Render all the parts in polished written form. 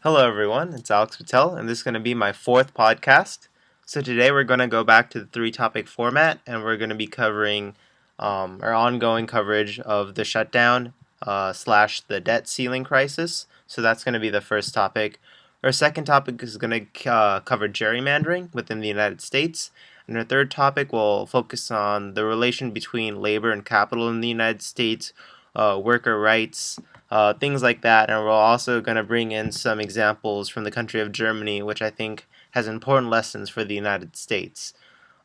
Hello, everyone. It's Alex Patel, and this is going to be my fourth podcast. So, today we're going to go back to the three topic format, and we're going to be covering our ongoing coverage of the shutdown slash the debt ceiling crisis. So, that's going to be the first topic. Our second topic is going to cover gerrymandering within the United States. And our third topic will focus on the relation between labor and capital in the United States, worker rights, things like that. And we're also going to bring in some examples from the country of Germany, which I think has important lessons for the United States.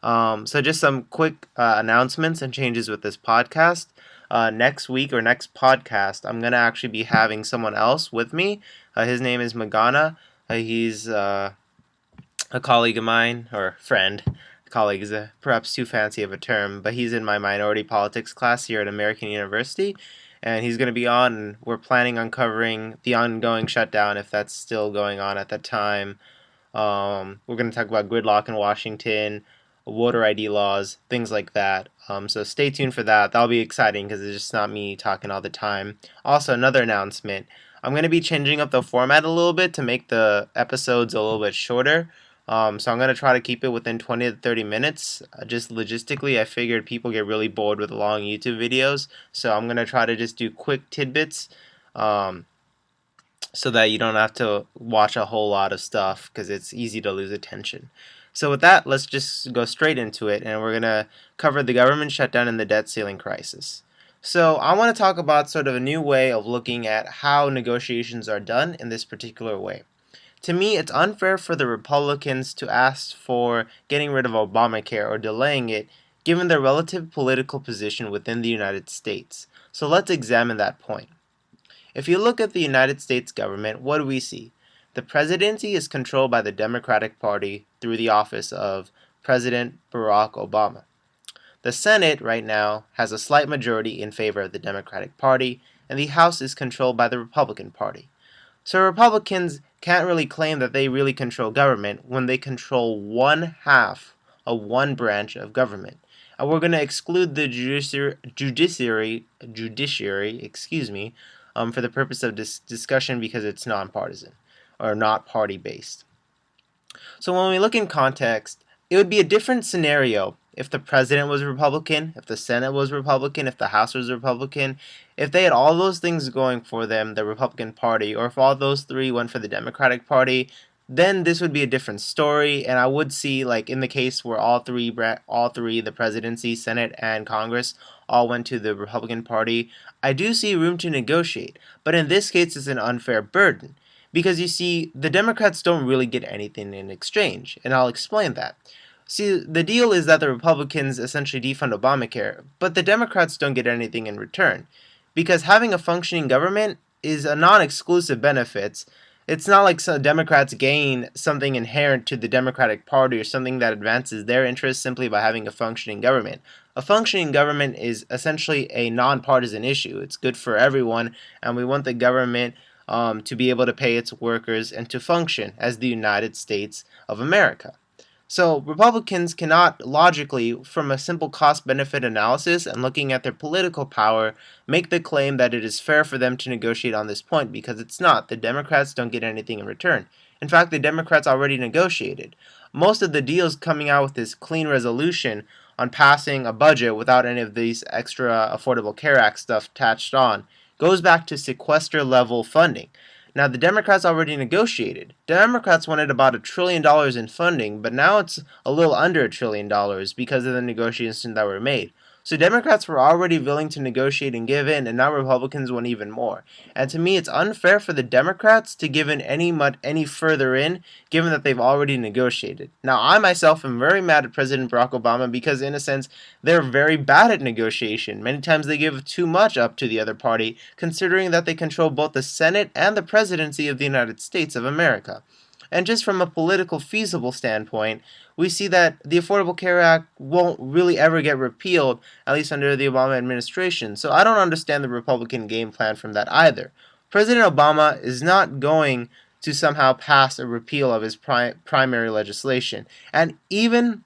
So just some quick announcements and changes with this podcast. Next week or next podcast, I'm going to actually be having someone else with me. His name is Magana. He's a colleague of mine, or friend. Colleague is perhaps too fancy of a term, but he's in my minority politics class here at American University, and he's going to be on, and we're planning on covering the ongoing shutdown, if that's still going on at that time. We're going to talk about gridlock in Washington, voter ID laws, things like that. So stay tuned for that. That'll be exciting because it's just not me talking all the time. Also, another announcement. I'm going to be changing up the format a little bit to make the episodes a little bit shorter. So I'm going to try to keep it within 20 to 30 minutes. Just logistically, I figured people get really bored with long YouTube videos. So I'm going to try to just do quick tidbits so that you don't have to watch a whole lot of stuff because it's easy to lose attention. So with that, let's just go straight into it, and we're going to cover the government shutdown and the debt ceiling crisis. So I want to talk about sort of a new way of looking at how negotiations are done in this particular way. To me, it's unfair for the Republicans to ask for getting rid of Obamacare or delaying it, given their relative political position within the United States. So let's examine that point. If you look at the United States government, what do we see? The presidency is controlled by the Democratic Party through the office of President Barack Obama. The Senate right now has a slight majority in favor of the Democratic Party, and the House is controlled by the Republican Party. So Republicans can't really claim that they really control government when they control one half of one branch of government. And we're going to exclude the judiciary, for the purpose of this discussion because it's nonpartisan or not party-based. So when we look in context, it would be a different scenario if the president was Republican, if the Senate was Republican, if the House was Republican, if they had all those things going for them, the Republican Party, or if all those three went for the Democratic Party, then this would be a different story, and I would see, like in the case where all three, the presidency, Senate, and Congress, all went to the Republican Party, I do see room to negotiate, but in this case it's an unfair burden, because you see, the Democrats don't really get anything in exchange, and I'll explain that. See, the deal is that the Republicans essentially defund Obamacare, but the Democrats don't get anything in return. Because having a functioning government is a non-exclusive benefit. It's not like some Democrats gain something inherent to the Democratic Party or something that advances their interests simply by having a functioning government. A functioning government is essentially a non-partisan issue. It's good for everyone, and we want the government to be able to pay its workers and to function as the United States of America. So Republicans cannot logically, from a simple cost-benefit analysis and looking at their political power, make the claim that it is fair for them to negotiate on this point, because it's not. The Democrats don't get anything in return. In fact, the Democrats already negotiated. Most of the deals coming out with this clean resolution on passing a budget without any of these extra Affordable Care Act stuff attached on goes back to sequester level funding. Now, the Democrats already negotiated. Democrats wanted about $1 trillion in funding, but now it's a little under $1 trillion because of the negotiations that were made. So Democrats were already willing to negotiate and give in, and now Republicans want even more. And to me, it's unfair for the Democrats to give in any further in, given that they've already negotiated. Now, I myself am very mad at President Barack Obama because, in a sense, they're very bad at negotiation. Many times they give too much up to the other party, considering that they control both the Senate and the presidency of the United States of America. And just from a political feasible standpoint, we see that the Affordable Care Act won't really ever get repealed, at least under the Obama administration. So I don't understand the Republican game plan from that either. President Obama is not going to somehow pass a repeal of his primary legislation. And even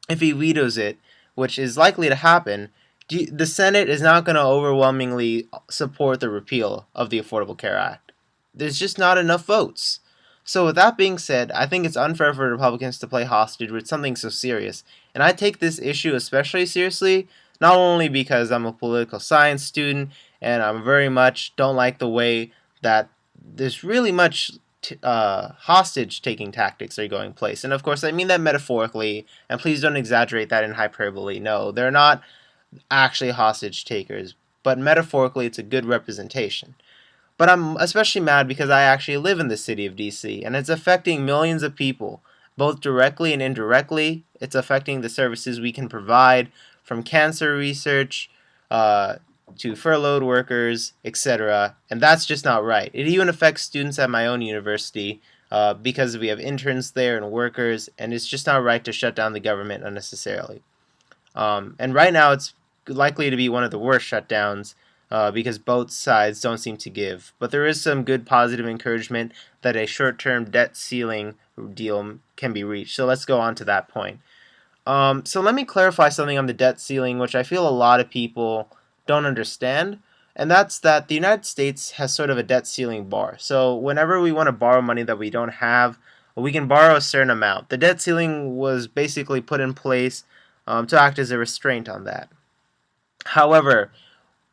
if he vetoes it, which is likely to happen, the Senate is not going to overwhelmingly support the repeal of the Affordable Care Act. There's just not enough votes. So with that being said, I think it's unfair for Republicans to play hostage with something so serious. And I take this issue especially seriously, not only because I'm a political science student and I very much don't like the way that there's really much hostage taking tactics are going place. And of course, I mean that metaphorically, and please don't exaggerate that in hyperbole. No, they're not actually hostage takers, but metaphorically, it's a good representation. But I'm especially mad because I actually live in the city of DC, and it's affecting millions of people, both directly and indirectly. It's affecting the services we can provide, from cancer research uh, to furloughed workers, etc. And that's just not right. It even affects students at my own university because we have interns there and workers, and it's just not right to shut down the government unnecessarily. And right now, it's likely to be one of the worst shutdowns because both sides don't seem to give. But there is some good positive encouragement that a short term debt ceiling deal can be reached. So let's go on to that point. So let me clarify something on the debt ceiling, which I feel a lot of people don't understand. And that's that the United States has sort of a debt ceiling bar. So whenever we want to borrow money that we don't have, we can borrow a certain amount. The debt ceiling was basically put in place to act as a restraint on that. However,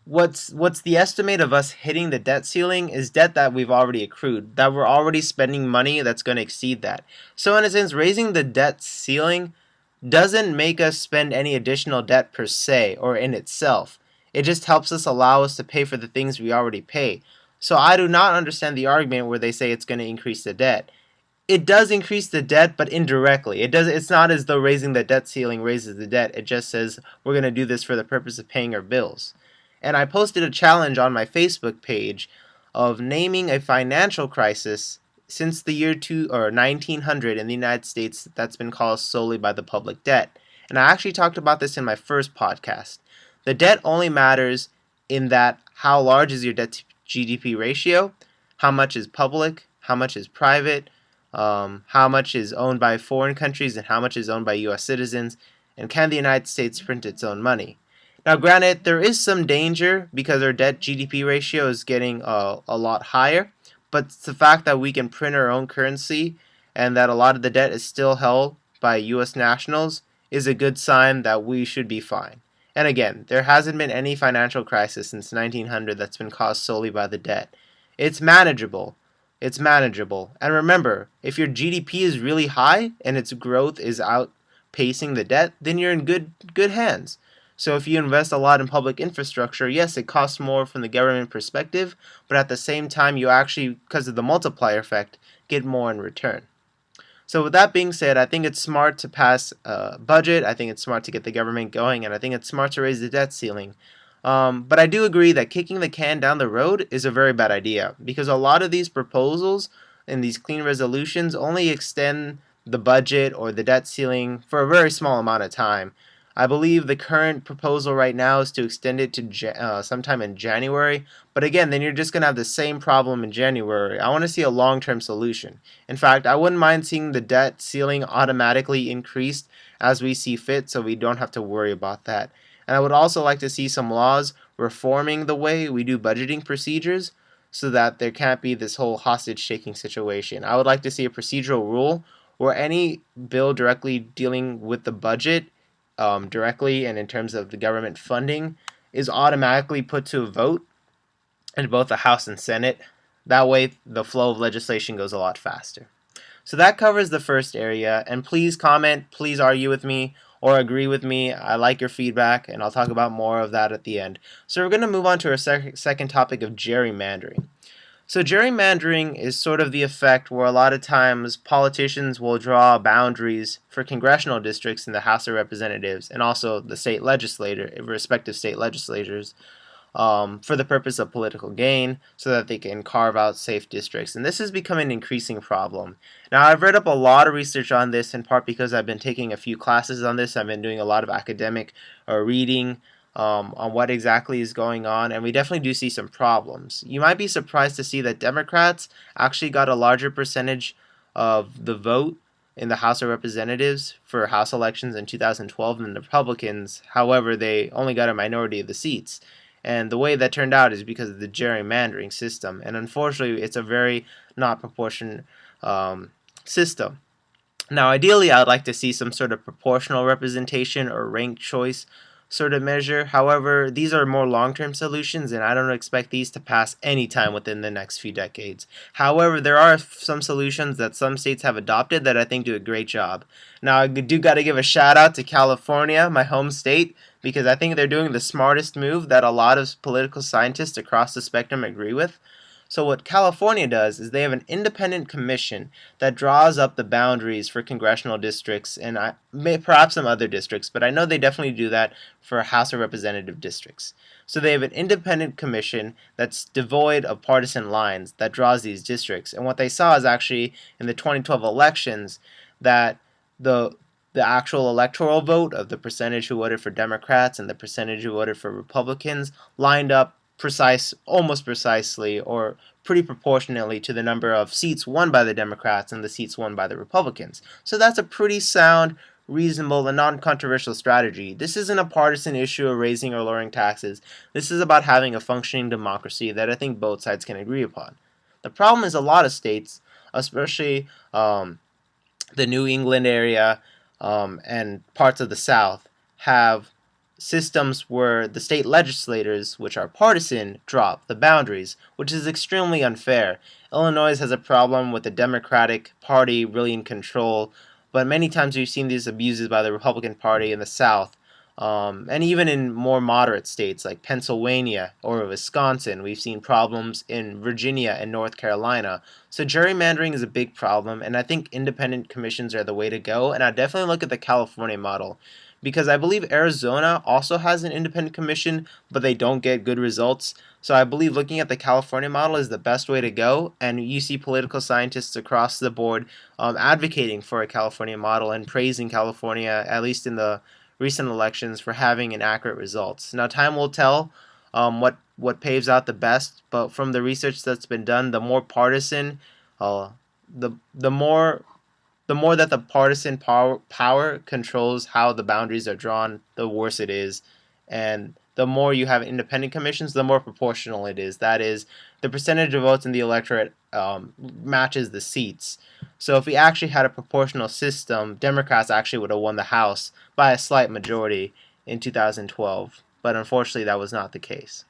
what's the estimate of us hitting the debt ceiling is debt that we've already accrued, that we're already spending money that's going to exceed that. So in a sense, raising the debt ceiling doesn't make us spend any additional debt per se or in itself. It just helps us allow us to pay for the things we already pay. So I do not understand the argument where they say it's going to increase the debt. It does increase the debt, but indirectly. It's not as though raising the debt ceiling raises the debt. It just says we're going to do this for the purpose of paying our bills. And I posted a challenge on my Facebook page of naming a financial crisis since the year 1900 in the United States that's been caused solely by the public debt. And I actually talked about this in my first podcast. The debt only matters in that how large is your debt to GDP ratio, how much is public, how much is private, how much is owned by foreign countries and how much is owned by U.S. citizens, and can the United States print its own money? Now, granted, there is some danger because our debt GDP ratio is getting a lot higher, but it's the fact that we can print our own currency and that a lot of the debt is still held by U.S. nationals is a good sign that we should be fine. And again, there hasn't been any financial crisis since 1900 that's been caused solely by the debt. It's manageable. It's manageable. And remember, if your GDP is really high and its growth is outpacing the debt, then you're in good hands. So if you invest a lot in public infrastructure, yes, it costs more from the government perspective, but at the same time, you actually, because of the multiplier effect, get more in return. So with that being said, I think it's smart to pass a budget. I think it's smart to get the government going, and I think it's smart to raise the debt ceiling. But I do agree that kicking the can down the road is a very bad idea because a lot of these proposals and these clean resolutions only extend the budget or the debt ceiling for a very small amount of time. I believe the current proposal right now is to extend it to sometime in January. But again, then you're just going to have the same problem in January. I want to see a long-term solution. In fact, I wouldn't mind seeing the debt ceiling automatically increased as we see fit so we don't have to worry about that. And I would also like to see some laws reforming the way we do budgeting procedures so that there can't be this whole hostage taking situation. I would like to see a procedural rule where any bill directly dealing with the budget directly and in terms of the government funding is automatically put to a vote in both the House and Senate. That way the flow of legislation goes a lot faster. So that covers the first area, and please comment, please argue with me or agree with me. I like your feedback, and I'll talk about more of that at the end. So we're going to move on to our second topic of gerrymandering. So gerrymandering is sort of the effect where a lot of times politicians will draw boundaries for congressional districts in the House of Representatives and also the respective state legislatures for the purpose of political gain so that they can carve out safe districts. And this has become an increasing problem. Now, I've read up a lot of research on this in part because I've been taking a few classes on this. I've been doing a lot of academic reading on what exactly is going on, and we definitely do see some problems. You might be surprised to see that Democrats actually got a larger percentage of the vote in the House of Representatives for House elections in 2012 than the Republicans. However, they only got a minority of the seats. And the way that turned out is because of the gerrymandering system. And unfortunately, it's a very not proportionate system. Now, ideally, I would like to see some sort of proportional representation or ranked choice sort of measure. However, these are more long-term solutions, and I don't expect these to pass anytime within the next few decades. However, there are some solutions that some states have adopted that I think do a great job. Now, I do got to give a shout out to California, my home state, because I think they're doing the smartest move that a lot of political scientists across the spectrum agree with. So what California does is they have an independent commission that draws up the boundaries for congressional districts and perhaps some other districts, but I know they definitely do that for House of Representative districts. So they have an independent commission that's devoid of partisan lines that draws these districts. And what they saw is actually in the 2012 elections that the the actual electoral vote of the percentage who voted for Democrats and the percentage who voted for Republicans lined up almost precisely, or pretty proportionately to the number of seats won by the Democrats and the seats won by the Republicans. So that's a pretty sound, reasonable, and non-controversial strategy. This isn't a partisan issue of raising or lowering taxes. This is about having a functioning democracy that I think both sides can agree upon. The problem is a lot of states, especially the New England area and parts of the South, have systems where the state legislators, which are partisan, drop the boundaries, which is extremely unfair. Illinois has a problem with the Democratic Party really in control, but many times we've seen these abuses by the Republican Party in the South. And even in more moderate states like Pennsylvania or Wisconsin, we've seen problems in Virginia and North Carolina. So gerrymandering is a big problem, and I think independent commissions are the way to go. And I definitely look at the California model, because I believe Arizona also has an independent commission, but they don't get good results. So I believe looking at the California model is the best way to go, and you see political scientists across the board advocating for a California model and praising California, at least in the recent elections, for having an accurate results. Now, time will tell what paves out the best, but from the research that's been done, the more partisan, the more that the partisan power controls how the boundaries are drawn, the worse it is. And the more you have independent commissions, the more proportional it is. That is, the percentage of votes in the electorate matches the seats. So if we actually had a proportional system, Democrats actually would have won the House by a slight majority in 2012. But unfortunately, that was not the case.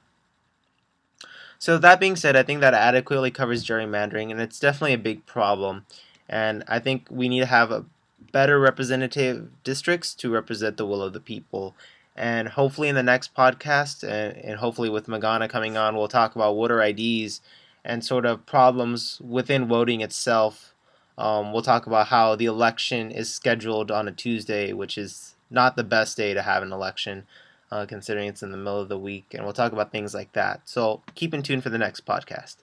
So that being said, I think that adequately covers gerrymandering, and it's definitely a big problem. And I think we need to have a better representative districts to represent the will of the people. And hopefully in the next podcast, and hopefully with Magana coming on, we'll talk about voter IDs and sort of problems within voting itself. We'll talk about how the election is scheduled on a Tuesday, which is not the best day to have an election, considering it's in the middle of the week. And we'll talk about things like that. So keep in tune for the next podcast.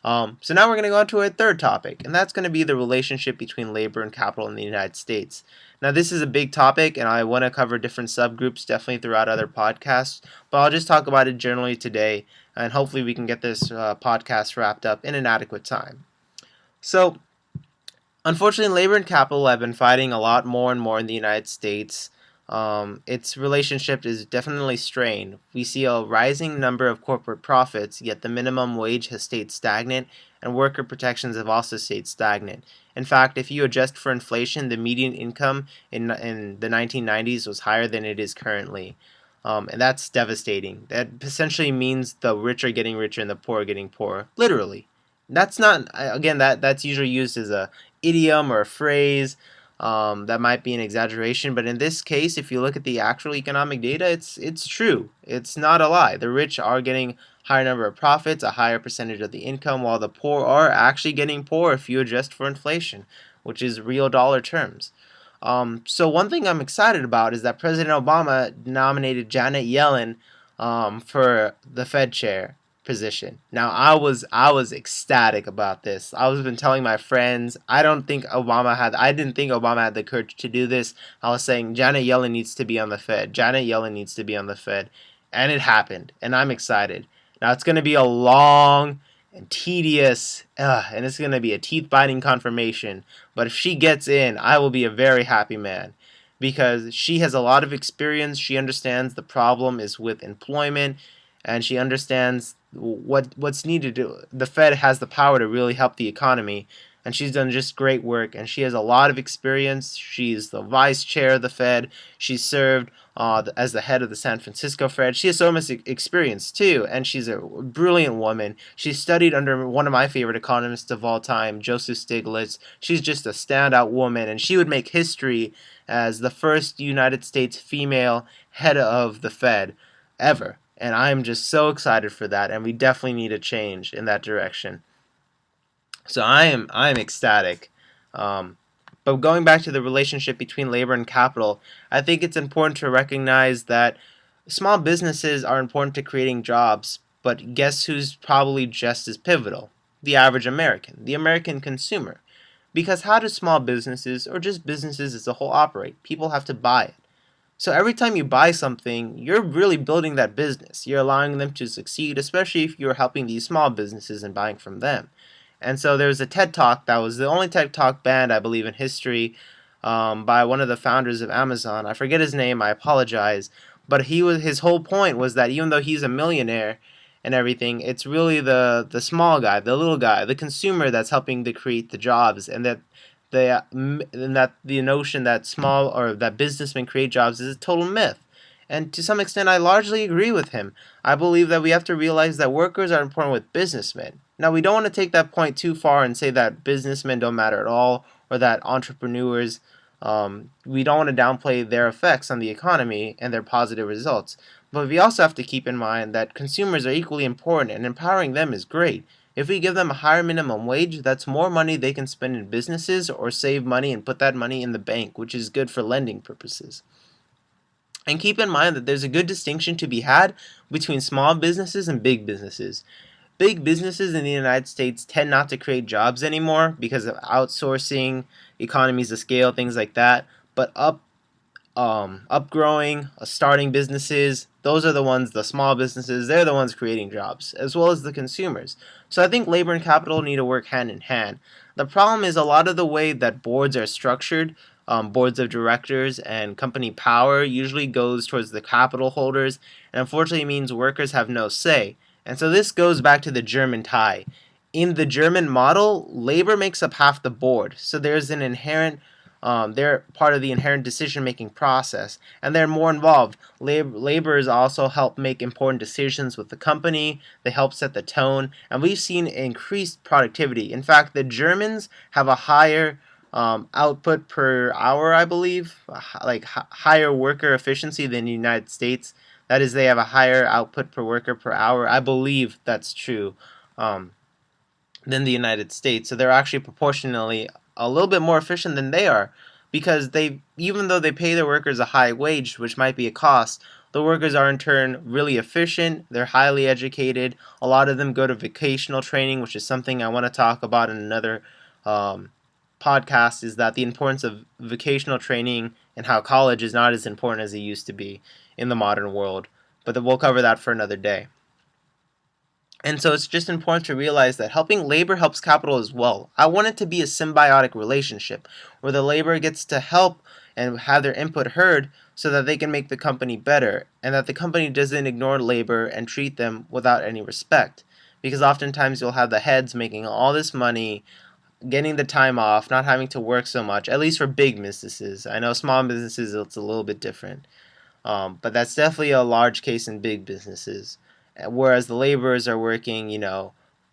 So now we're going to go on to a third topic, and that's going to be the relationship between labor and capital in the United States. Now, this is a big topic, and I want to cover different subgroups definitely throughout other podcasts, but I'll just talk about it generally today, and hopefully we can get this podcast wrapped up in an adequate time. So, unfortunately, labor and capital have been fighting a lot more and more in the United States. Its relationship is definitely strained. We see a rising number of corporate profits, yet the minimum wage has stayed stagnant, and worker protections have also stayed stagnant. In fact, if you adjust for inflation, the median income in the 1990s was higher than it is currently. And that's devastating. That essentially means the rich are getting richer and the poor are getting poorer. Literally. That's not, again, that's usually used as a idiom or a phrase. That might be an exaggeration, but in this case, if you look at the actual economic data, it's true. It's not a lie. The rich are getting higher number of profits, a higher percentage of the income, while the poor are actually getting poor if you adjust for inflation, which is real dollar terms. So one thing I'm excited about is that President Obama nominated Janet Yellen for the Fed chair position. Now I was ecstatic about this. I was been telling my friends I didn't think Obama had the courage to do this. I was saying Janet Yellen needs to be on the Fed. Janet Yellen needs to be on the Fed. And it happened. And I'm excited. Now it's going to be a long and tedious and it's going to be a teeth-biting confirmation. But if she gets in, I will be a very happy man, because she has a lot of experience. She understands the problem is with employment, and she understands what's needed to. The Fed has the power to really help the economy, and she's done just great work, and she has a lot of experience. She's the vice chair of the Fed. She served as the head of the San Francisco Fed. She has so much experience too, and she's a brilliant woman. She studied under one of my favorite economists of all time, Joseph Stiglitz. She's just a standout woman, and she would make history as the first United States female head of the Fed ever. And I'm just so excited for that, and we definitely need a change in that direction. So I am ecstatic. Um, but going back to the relationship between labor and capital, I think it's important to recognize that small businesses are important to creating jobs, but guess who's probably just as pivotal? The average American, the American consumer. Because how do small businesses, or just businesses as a whole, operate? People have to buy it. So every time you buy something, you're really building that business. You're allowing them to succeed, especially if you're helping these small businesses and buying from them. And so there was a TED Talk that was the only TED Talk banned, I believe, in history by one of the founders of Amazon. I forget his name. I apologize. But his whole point was that even though he's a millionaire and everything, it's really the small guy, the little guy, the consumer that's helping to create the jobs, and that the notion that small or that businessmen create jobs is a total myth. And to some extent, I largely agree with him. I believe that we have to realize that workers are important with businessmen. Now, we don't want to take that point too far and say that businessmen don't matter at all, or that entrepreneurs, we don't want to downplay their effects on the economy and their positive results. But we also have to keep in mind that consumers are equally important, and empowering them is great. If we give them a higher minimum wage, that's more money they can spend in businesses or save money and put that money in the bank, which is good for lending purposes. And keep in mind that there's a good distinction to be had between small businesses and big businesses. Big businesses in the United States tend not to create jobs anymore because of outsourcing, economies of scale, things like that. But upgrowing, starting businesses, those are the small businesses, they're the ones creating jobs, as well as the consumers. So I think labor and capital need to work hand in hand. The problem is a lot of the way that boards are structured, boards of directors and company power usually goes towards the capital holders, and unfortunately means workers have no say. And so this goes back to the German tie. In the German model, labor makes up half the board, so there's an inherent they're part of the inherent decision-making process, and they're more involved. Laborers also help make important decisions with the company. They help set the tone, and we've seen increased productivity. In fact, the Germans have a higher output per hour, I believe, like higher worker efficiency than the United States. That is, they have a higher output per worker per hour. I believe that's true. Than the United States. So they're actually proportionally a little bit more efficient than they are, because even though they pay their workers a high wage, which might be a cost, the workers are in turn really efficient. They're highly educated. A lot of them go to vocational training, which is something I want to talk about in another podcast, is that the importance of vocational training and how college is not as important as it used to be in the modern world. But we'll cover that for another day. And so it's just important to realize that helping labor helps capital as well. I want it to be a symbiotic relationship where the labor gets to help and have their input heard so that they can make the company better, and that the company doesn't ignore labor and treat them without any respect. Because oftentimes you'll have the heads making all this money, getting the time off, not having to work so much, at least for big businesses. I know small businesses it's a little bit different. But that's definitely a large case in big businesses. Whereas the laborers are working,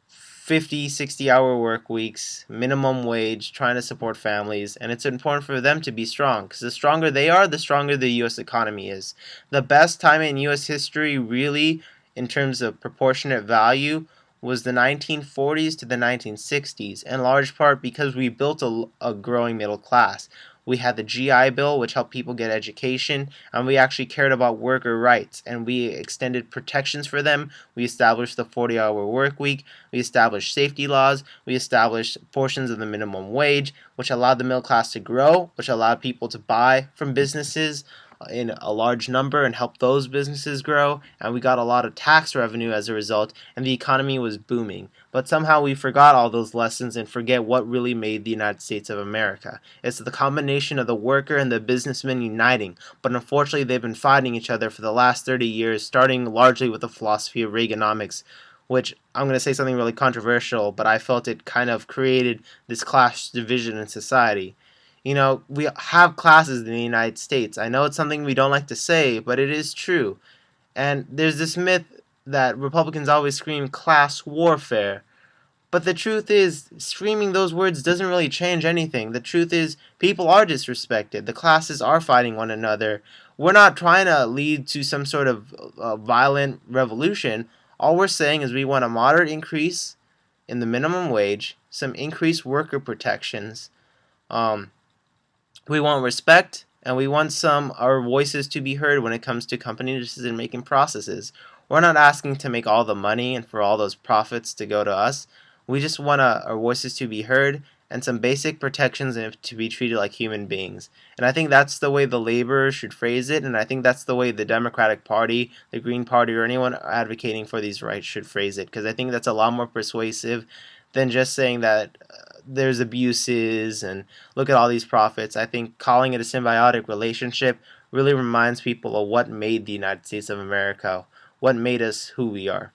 50, 60-hour work weeks, minimum wage, trying to support families, and it's important for them to be strong, because the stronger they are, the stronger the U.S. economy is. The best time in U.S. history, really, in terms of proportionate value, was the 1940s to the 1960s, in large part because we built a growing middle class. We had the GI Bill, which helped people get education, and we actually cared about worker rights, and we extended protections for them. We established the 40-hour work week. We established safety laws. We established portions of the minimum wage, which allowed the middle class to grow, which allowed people to buy from businesses in a large number and help those businesses grow, and we got a lot of tax revenue as a result, and the economy was booming. But somehow we forgot all those lessons and forget what really made the United States of America. It's the combination of the worker and the businessman uniting, but unfortunately they've been fighting each other for the last 30 years, starting largely with the philosophy of Reaganomics, which I'm going to say something really controversial, but I felt it kind of created this class division in society. You know, we have classes in the United States. I know it's something we don't like to say, but it is true. And there's this myth that Republicans always scream class warfare. But the truth is, screaming those words doesn't really change anything. The truth is, people are disrespected. The classes are fighting one another. We're not trying to lead to some sort of violent revolution. All we're saying is we want a moderate increase in the minimum wage, some increased worker protections. Um, we want respect, and we want our voices to be heard when it comes to company decision-making processes. We're not asking to make all the money and for all those profits to go to us. We just want our voices to be heard and some basic protections and to be treated like human beings. And I think that's the way the laborers should phrase it, and I think that's the way the Democratic Party, the Green Party, or anyone advocating for these rights should phrase it, because I think that's a lot more persuasive than just saying that there's abuses and look at all these profits. I think calling it a symbiotic relationship really reminds people of what made the United States of America, what made us who we are.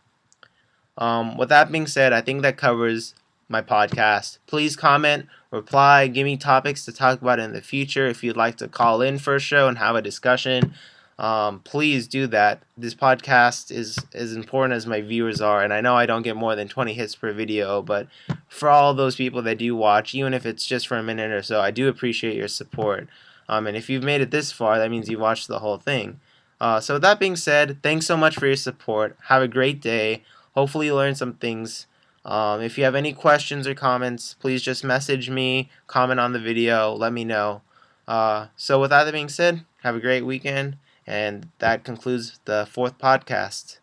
With that being said, I think that covers my podcast. Please comment, reply, give me topics to talk about in the future. If you'd like to call in for a show and have a discussion, please do that. This podcast is as important as my viewers are, and I know I don't get more than 20 hits per video, but for all those people that do watch, even if it's just for a minute or so, I do appreciate your support. And if you've made it this far, that means you watched the whole thing. So with that being said, thanks so much for your support. Have a great day. Hopefully you learned some things. If you have any questions or comments, please just message me, comment on the video, let me know. So with that being said, have a great weekend, and that concludes the fourth podcast.